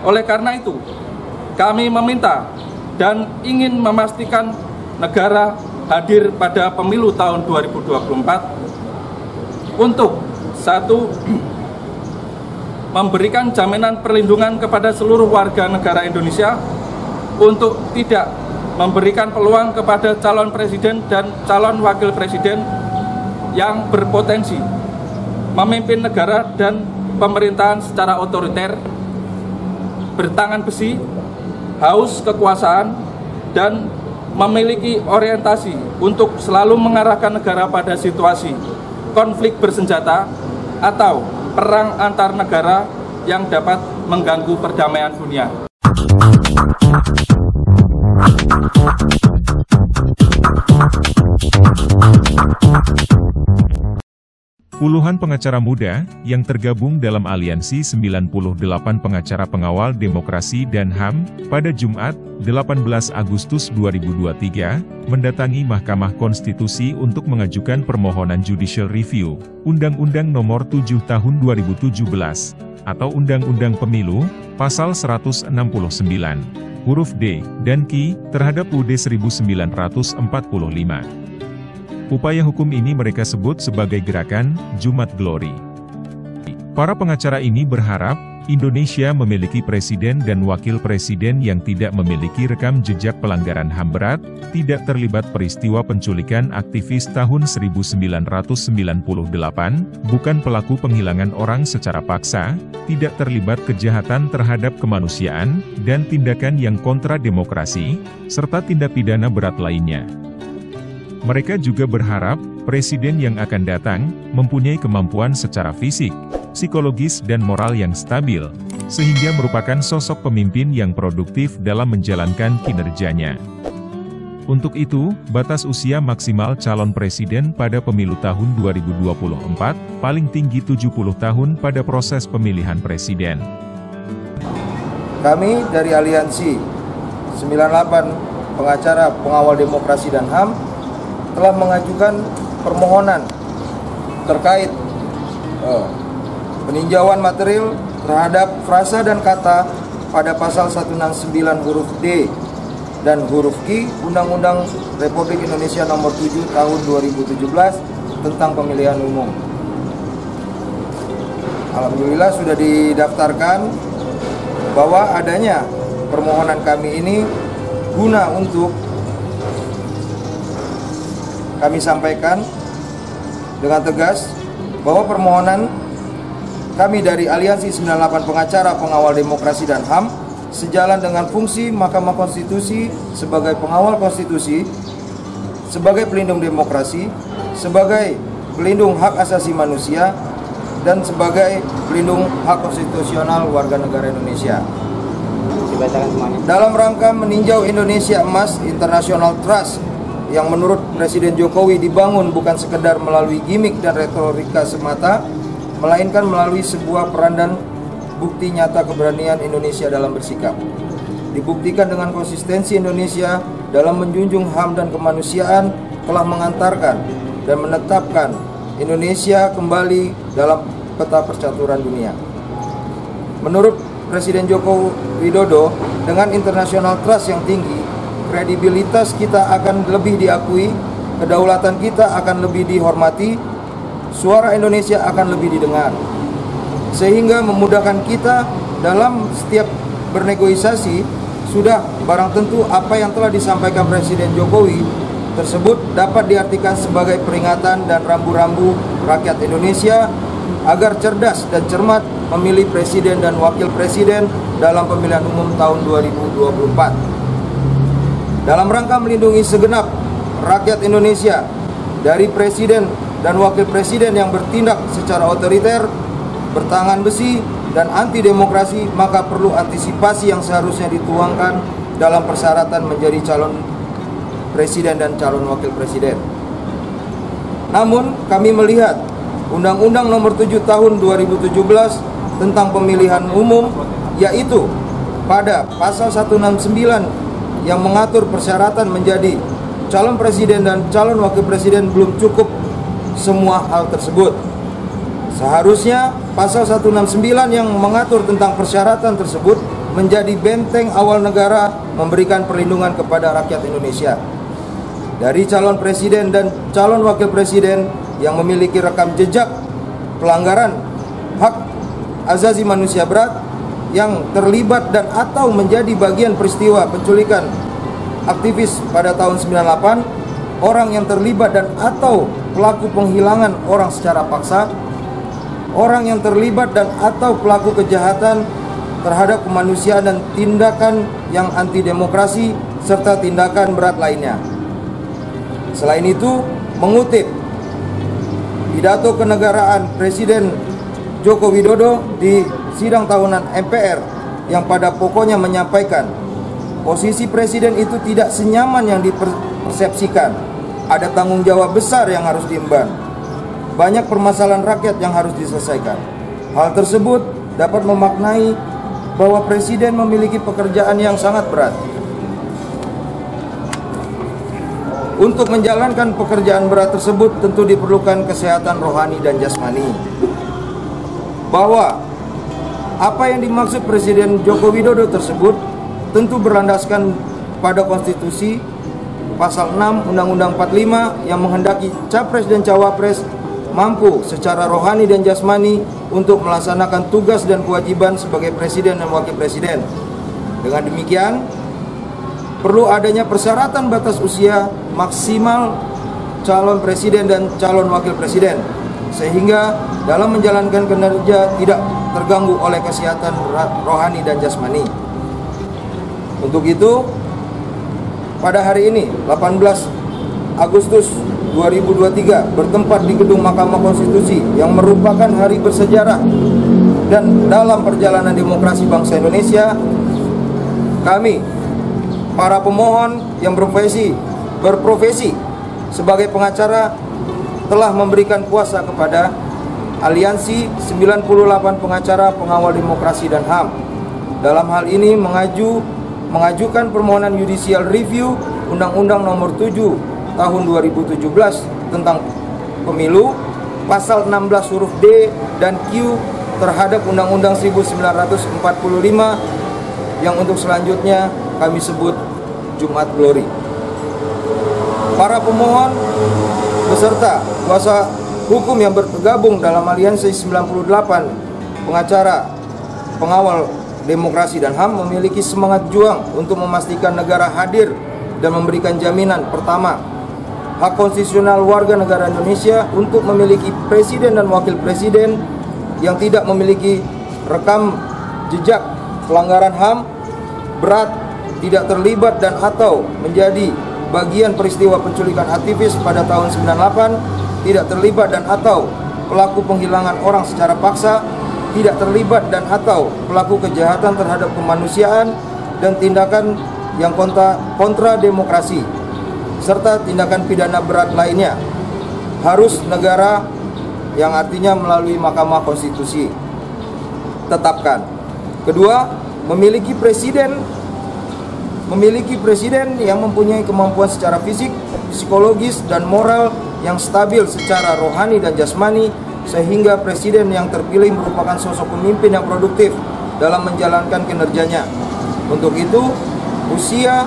Oleh karena itu, kami meminta dan ingin memastikan negara hadir pada pemilu tahun 2024 untuk satu, memberikan jaminan perlindungan kepada seluruh warga negara Indonesia untuk tidak memberikan peluang kepada calon presiden dan calon wakil presiden yang berpotensi memimpin negara dan pemerintahan secara otoriter, bertangan besi, haus kekuasaan, dan memiliki orientasi untuk selalu mengarahkan negara pada situasi konflik bersenjata atau perang antar negara yang dapat mengganggu perdamaian dunia. Puluhan pengacara muda yang tergabung dalam aliansi 98 pengacara pengawal demokrasi dan HAM pada Jumat, 18 Agustus 2023, mendatangi Mahkamah Konstitusi untuk mengajukan permohonan judicial review Undang-Undang Nomor 7 Tahun 2017 atau Undang-Undang Pemilu, Pasal 169, huruf D dan Q terhadap UUD 1945. Upaya hukum ini mereka sebut sebagai gerakan Jumat Glory. Para pengacara ini berharap Indonesia memiliki presiden dan wakil presiden yang tidak memiliki rekam jejak pelanggaran HAM berat, tidak terlibat peristiwa penculikan aktivis tahun 1998, bukan pelaku penghilangan orang secara paksa, tidak terlibat kejahatan terhadap kemanusiaan, dan tindakan yang kontra demokrasi, serta tindak pidana berat lainnya. Mereka juga berharap, presiden yang akan datang, mempunyai kemampuan secara fisik, psikologis dan moral yang stabil, sehingga merupakan sosok pemimpin yang produktif dalam menjalankan kinerjanya. Untuk itu, batas usia maksimal calon presiden pada pemilu tahun 2024, paling tinggi 70 tahun pada proses pemilihan presiden. Kami dari Aliansi 98 Pengacara Pengawal Demokrasi dan HAM telah mengajukan permohonan terkait peninjauan material terhadap frasa dan kata pada pasal 169 huruf D dan huruf Q Undang-Undang Republik Indonesia Nomor 7 Tahun 2017 tentang pemilihan umum. Alhamdulillah sudah didaftarkan bahwa adanya permohonan kami ini guna untuk kami sampaikan dengan tegas bahwa permohonan kami dari Aliansi 98 Pengacara Pengawal Demokrasi dan HAM sejalan dengan fungsi Mahkamah Konstitusi sebagai pengawal konstitusi, sebagai pelindung demokrasi, sebagai pelindung hak asasi manusia, dan sebagai pelindung hak konstitusional warga negara Indonesia. Dalam rangka meninjau Indonesia Emas International Trust yang menurut Presiden Jokowi dibangun bukan sekedar melalui gimmick dan retorika semata, melainkan melalui sebuah peran dan bukti nyata keberanian Indonesia dalam bersikap. Dibuktikan dengan konsistensi Indonesia dalam menjunjung HAM dan kemanusiaan telah mengantarkan dan menetapkan Indonesia kembali dalam peta percaturan dunia. Menurut Presiden Joko Widodo, dengan international trust yang tinggi, kredibilitas kita akan lebih diakui, kedaulatan kita akan lebih dihormati, suara Indonesia akan lebih didengar. Sehingga memudahkan kita dalam setiap bernegosiasi, sudah barang tentu apa yang telah disampaikan Presiden Jokowi tersebut dapat diartikan sebagai peringatan dan rambu-rambu rakyat Indonesia agar cerdas dan cermat memilih presiden dan wakil presiden dalam pemilihan umum tahun 2024. Dalam rangka melindungi segenap rakyat Indonesia dari presiden dan wakil presiden yang bertindak secara otoriter, bertangan besi, dan anti demokrasi, maka perlu antisipasi yang seharusnya dituangkan dalam persyaratan menjadi calon presiden dan calon wakil presiden. Namun, kami melihat Undang-Undang Nomor 7 Tahun 2017 tentang pemilihan umum, yaitu pada pasal 169 yang mengatur persyaratan menjadi calon presiden dan calon wakil presiden belum cukup semua hal tersebut. Seharusnya pasal 169 yang mengatur tentang persyaratan tersebut menjadi benteng awal negara memberikan perlindungan kepada rakyat Indonesia. Dari calon presiden dan calon wakil presiden yang memiliki rekam jejak pelanggaran hak asasi manusia berat, yang terlibat dan atau menjadi bagian peristiwa penculikan aktivis pada tahun 98, orang yang terlibat dan atau pelaku penghilangan orang secara paksa, orang yang terlibat dan atau pelaku kejahatan terhadap kemanusiaan dan tindakan yang anti demokrasi serta tindakan berat lainnya. Selain itu, mengutip pidato kenegaraan Presiden Joko Widodo di sidang tahunan MPR yang pada pokoknya menyampaikan, posisi presiden itu tidak senyaman yang dipersepsikan. Ada tanggung jawab besar yang harus diemban. Banyak permasalahan rakyat yang harus diselesaikan. Hal tersebut dapat memaknai bahwa presiden memiliki pekerjaan yang sangat berat. Untuk menjalankan pekerjaan berat tersebut tentu diperlukan kesehatan rohani dan jasmani. Bahwa apa yang dimaksud Presiden Joko Widodo tersebut tentu berlandaskan pada konstitusi pasal 6 Undang-Undang 45 yang menghendaki capres dan cawapres mampu secara rohani dan jasmani untuk melaksanakan tugas dan kewajiban sebagai presiden dan wakil presiden. Dengan demikian, perlu adanya persyaratan batas usia maksimal calon presiden dan calon wakil presiden, sehingga dalam menjalankan kinerja tidak terganggu oleh kesehatan rohani dan jasmani. Untuk itu, pada hari ini 18 Agustus 2023 bertempat di Gedung Mahkamah Konstitusi yang merupakan hari bersejarah dan dalam perjalanan demokrasi bangsa Indonesia, kami para pemohon yang berprofesi sebagai pengacara telah memberikan kuasa kepada Aliansi 98 Pengacara Pengawal Demokrasi dan HAM. Dalam hal ini mengajukan permohonan judicial review Undang-Undang Nomor 7 Tahun 2017 tentang Pemilu, pasal 16 huruf D dan Q terhadap Undang-Undang 1945 yang untuk selanjutnya kami sebut Jumat Glory. Para pemohon beserta kuasa hukum yang bergabung dalam Aliansi 98 Pengacara Pengawal Demokrasi dan HAM memiliki semangat juang untuk memastikan negara hadir dan memberikan jaminan pertama, hak konstitusional warga negara Indonesia untuk memiliki presiden dan wakil presiden yang tidak memiliki rekam jejak pelanggaran HAM berat, tidak terlibat dan atau menjadi bagian peristiwa penculikan aktivis pada tahun 98, tidak terlibat dan atau pelaku penghilangan orang secara paksa, tidak terlibat dan atau pelaku kejahatan terhadap kemanusiaan dan tindakan yang kontra demokrasi, serta tindakan pidana berat lainnya, harus negara yang artinya melalui Mahkamah Konstitusi tetapkan. Kedua, memiliki presiden yang mempunyai kemampuan secara fisik, psikologis, dan moral yang stabil secara rohani dan jasmani, sehingga presiden yang terpilih merupakan sosok pemimpin yang produktif dalam menjalankan kinerjanya. Untuk itu, usia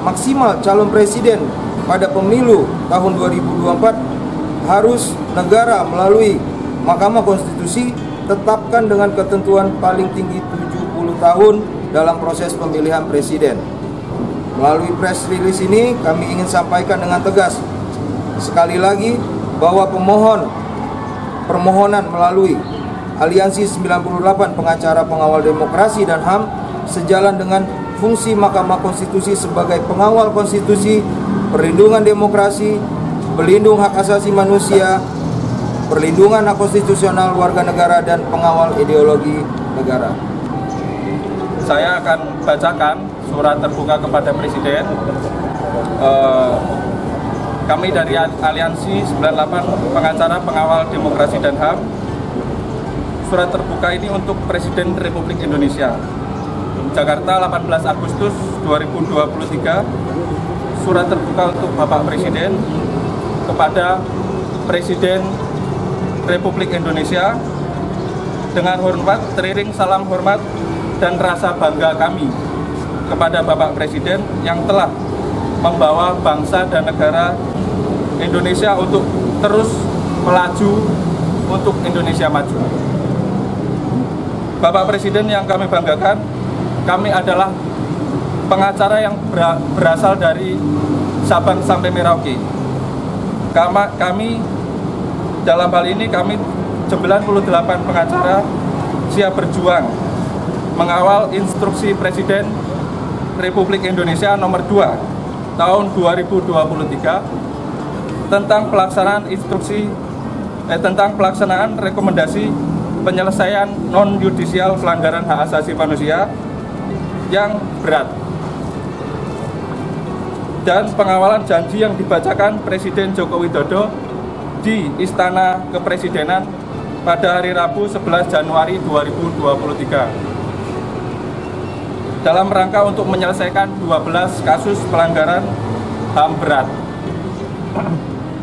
maksimal calon presiden pada pemilu tahun 2024 harus negara melalui Mahkamah Konstitusi tetapkan dengan ketentuan paling tinggi 70 tahun dalam proses pemilihan presiden. Melalui press release ini kami ingin sampaikan dengan tegas sekali lagi bahwa permohonan melalui Aliansi 98 Pengacara Pengawal Demokrasi dan HAM sejalan dengan fungsi Mahkamah Konstitusi sebagai pengawal konstitusi, perlindungan demokrasi, pelindung hak asasi manusia, perlindungan hak konstitusional warga negara, dan pengawal ideologi negara. Saya akan bacakan surat terbuka kepada Presiden. Kami dari Aliansi 98 Pengacara Pengawal Demokrasi dan HAM. Surat terbuka ini untuk Presiden Republik Indonesia. Jakarta, 18 Agustus 2023. Surat terbuka untuk Bapak Presiden kepada Presiden Republik Indonesia. Dengan hormat, teriring salam hormat, dan rasa bangga kami kepada Bapak Presiden yang telah membawa bangsa dan negara Indonesia untuk terus melaju untuk Indonesia maju. Bapak Presiden yang kami banggakan, kami adalah pengacara yang berasal dari Sabang sampai Merauke. Kami dalam hal ini 98 pengacara siap berjuang mengawal instruksi Presiden Republik Indonesia nomor 2 tahun 2023 tentang pelaksanaan rekomendasi penyelesaian non-yudisial pelanggaran hak asasi manusia yang berat dan pengawalan janji yang dibacakan Presiden Joko Widodo di Istana Kepresidenan pada hari Rabu 11 Januari 2023 dalam rangka untuk menyelesaikan 12 kasus pelanggaran HAM berat.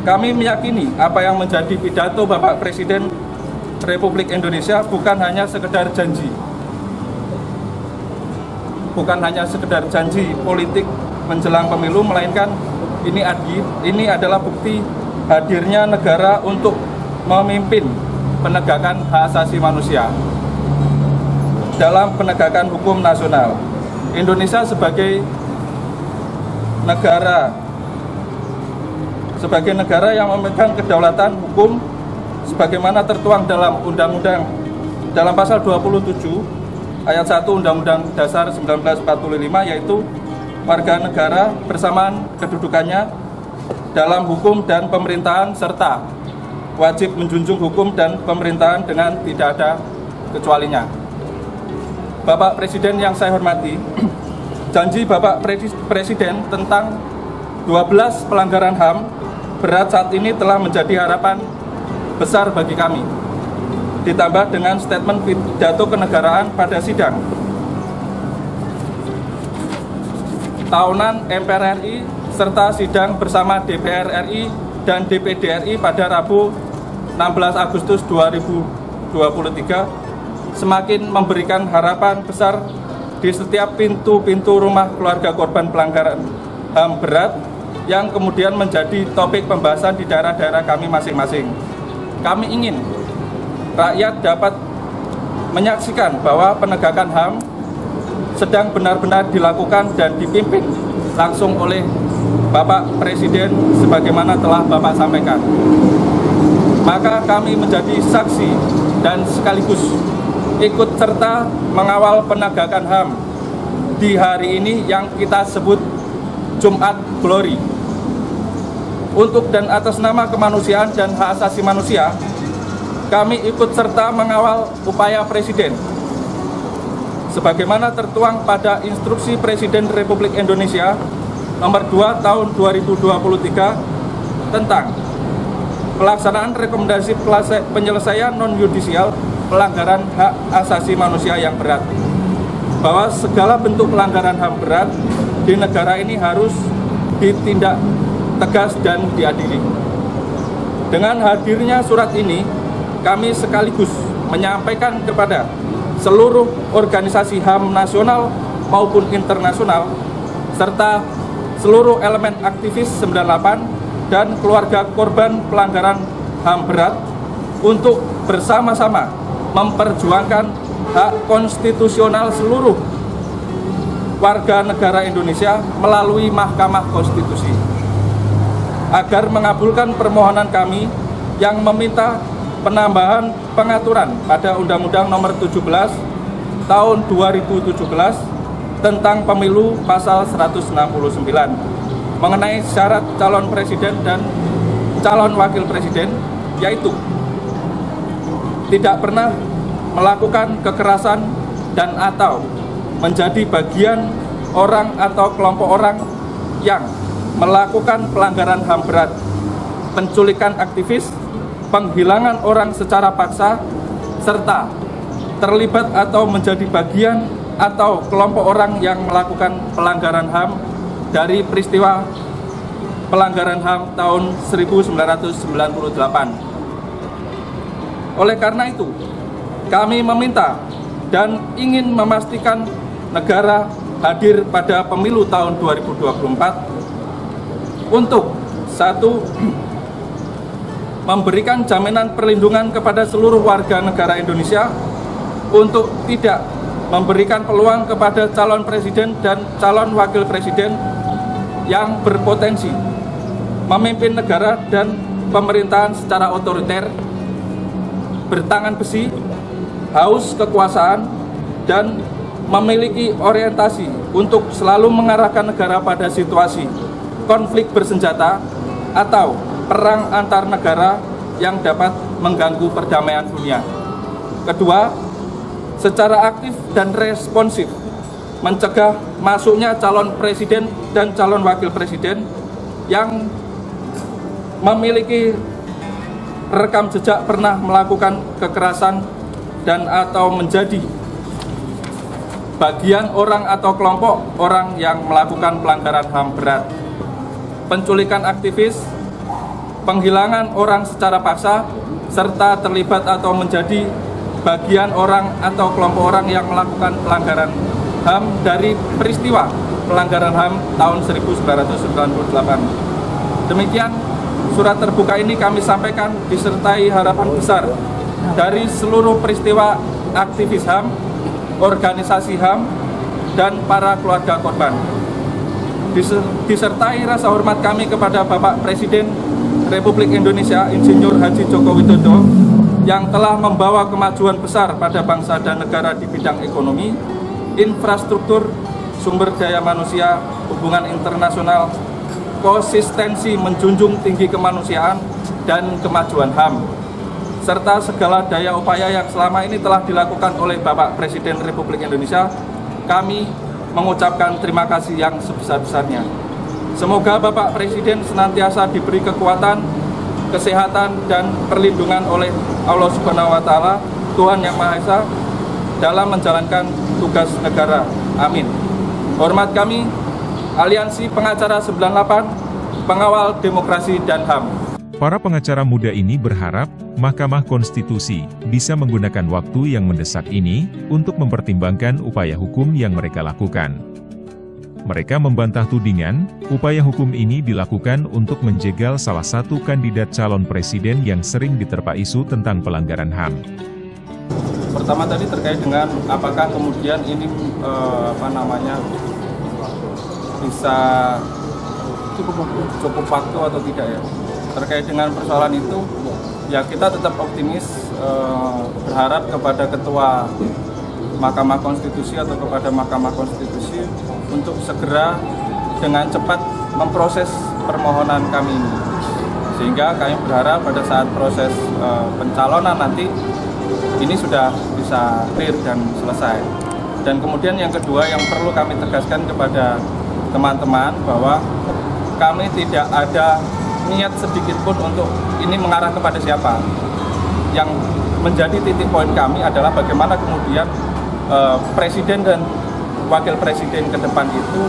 Kami meyakini apa yang menjadi pidato Bapak Presiden Republik Indonesia bukan hanya sekedar janji. Bukan hanya sekedar janji politik menjelang pemilu, melainkan ini adalah bukti hadirnya negara untuk memimpin penegakan hak asasi manusia dalam penegakan hukum nasional. Indonesia sebagai negara yang memegang kedaulatan hukum sebagaimana tertuang dalam undang-undang dalam pasal 27 ayat 1 Undang-Undang Dasar 1945, yaitu warga negara bersamaan kedudukannya dalam hukum dan pemerintahan serta wajib menjunjung hukum dan pemerintahan dengan tidak ada kecualinya. Bapak Presiden yang saya hormati, janji Bapak Presiden tentang 12 pelanggaran HAM berat saat ini telah menjadi harapan besar bagi kami. Ditambah dengan statement pidato kenegaraan pada sidang tahunan MPR RI serta sidang bersama DPR RI dan DPD RI pada Rabu 16 Agustus 2023 semakin memberikan harapan besar di setiap pintu-pintu rumah keluarga korban pelanggaran HAM berat yang kemudian menjadi topik pembahasan di daerah-daerah kami masing-masing. Kami ingin rakyat dapat menyaksikan bahwa penegakan HAM sedang benar-benar dilakukan dan dipimpin langsung oleh Bapak Presiden sebagaimana telah Bapak sampaikan. Maka kami menjadi saksi dan sekaligus ikut serta mengawal penegakan HAM di hari ini yang kita sebut Jumat Glory. Untuk dan atas nama kemanusiaan dan hak asasi manusia, kami ikut serta mengawal upaya Presiden sebagaimana tertuang pada Instruksi Presiden Republik Indonesia nomor 2 tahun 2023 tentang pelaksanaan rekomendasi penyelesaian non-yudisial pelanggaran hak asasi manusia yang berat, bahwa segala bentuk pelanggaran HAM berat di negara ini harus ditindak tegas dan diadili. Dengan hadirnya surat ini, kami sekaligus menyampaikan kepada seluruh organisasi HAM nasional maupun internasional serta seluruh elemen aktivis 98 dan keluarga korban pelanggaran HAM berat untuk bersama-sama memperjuangkan hak konstitusional seluruh warga negara Indonesia melalui Mahkamah Konstitusi agar mengabulkan permohonan kami yang meminta penambahan pengaturan pada Undang-Undang Nomor 17 Tahun 2017 tentang Pemilu Pasal 169 mengenai syarat calon presiden dan calon wakil presiden, yaitu tidak pernah melakukan kekerasan dan atau menjadi bagian orang atau kelompok orang yang melakukan pelanggaran HAM berat, penculikan aktivis, penghilangan orang secara paksa, serta terlibat atau menjadi bagian atau kelompok orang yang melakukan pelanggaran HAM dari peristiwa pelanggaran HAM tahun 1998. Oleh karena itu, kami meminta dan ingin memastikan negara hadir pada pemilu tahun 2024 untuk satu, memberikan jaminan perlindungan kepada seluruh warga negara Indonesia untuk tidak memberikan peluang kepada calon presiden dan calon wakil presiden yang berpotensi memimpin negara dan pemerintahan secara otoriter, bertangan besi, haus kekuasaan, dan memiliki orientasi untuk selalu mengarahkan negara pada situasi konflik bersenjata atau perang antar negara yang dapat mengganggu perdamaian dunia. Kedua, secara aktif dan responsif mencegah masuknya calon presiden dan calon wakil presiden yang memiliki rekam jejak pernah melakukan kekerasan dan atau menjadi bagian orang atau kelompok orang yang melakukan pelanggaran HAM berat, penculikan aktivis, penghilangan orang secara paksa, serta terlibat atau menjadi bagian orang atau kelompok orang yang melakukan pelanggaran HAM dari peristiwa pelanggaran HAM tahun 1998. Demikian, surat terbuka ini kami sampaikan disertai harapan besar dari seluruh peristiwa aktivis HAM, organisasi HAM, dan para keluarga korban. Disertai rasa hormat kami kepada Bapak Presiden Republik Indonesia Insinyur Haji Joko Widodo yang telah membawa kemajuan besar pada bangsa dan negara di bidang ekonomi, infrastruktur, sumber daya manusia, hubungan internasional, konsistensi menjunjung tinggi kemanusiaan dan kemajuan HAM, serta segala daya upaya yang selama ini telah dilakukan oleh Bapak Presiden Republik Indonesia. Kami mengucapkan terima kasih yang sebesar-besarnya. Semoga Bapak Presiden senantiasa diberi kekuatan, kesehatan, dan perlindungan oleh Allah Subhanahu wa Ta'ala, Tuhan Yang Maha Esa, dalam menjalankan tugas negara. Amin. Hormat kami, Aliansi Pengacara 98, Pengawal Demokrasi dan HAM. Para pengacara muda ini berharap Mahkamah Konstitusi bisa menggunakan waktu yang mendesak ini untuk mempertimbangkan upaya hukum yang mereka lakukan. Mereka membantah tudingan, upaya hukum ini dilakukan untuk menjegal salah satu kandidat calon presiden yang sering diterpa isu tentang pelanggaran HAM. Pertama tadi terkait dengan apakah kemudian ini bisa cukup waktu atau tidak ya. Terkait dengan persoalan itu, ya kita tetap optimis, berharap kepada Ketua Mahkamah Konstitusi atau kepada Mahkamah Konstitusi untuk segera dengan cepat memproses permohonan kami ini. Sehingga kami berharap pada saat proses pencalonan nanti ini sudah bisa clear dan selesai. Dan kemudian yang kedua yang perlu kami tegaskan kepada teman-teman bahwa kami tidak ada niat sedikit pun untuk ini mengarah kepada siapa. Yang menjadi titik poin kami adalah bagaimana kemudian presiden dan wakil presiden ke depan itu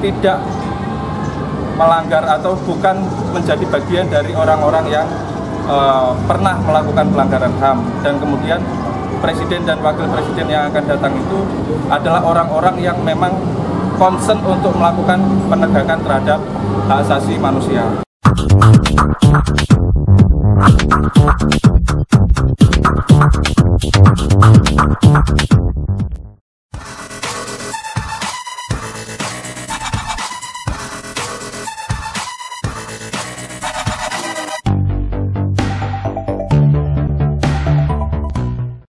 tidak melanggar atau bukan menjadi bagian dari orang-orang yang pernah melakukan pelanggaran HAM, dan kemudian presiden dan wakil presiden yang akan datang itu adalah orang-orang yang memang concern untuk melakukan penegakan terhadap hak asasi manusia.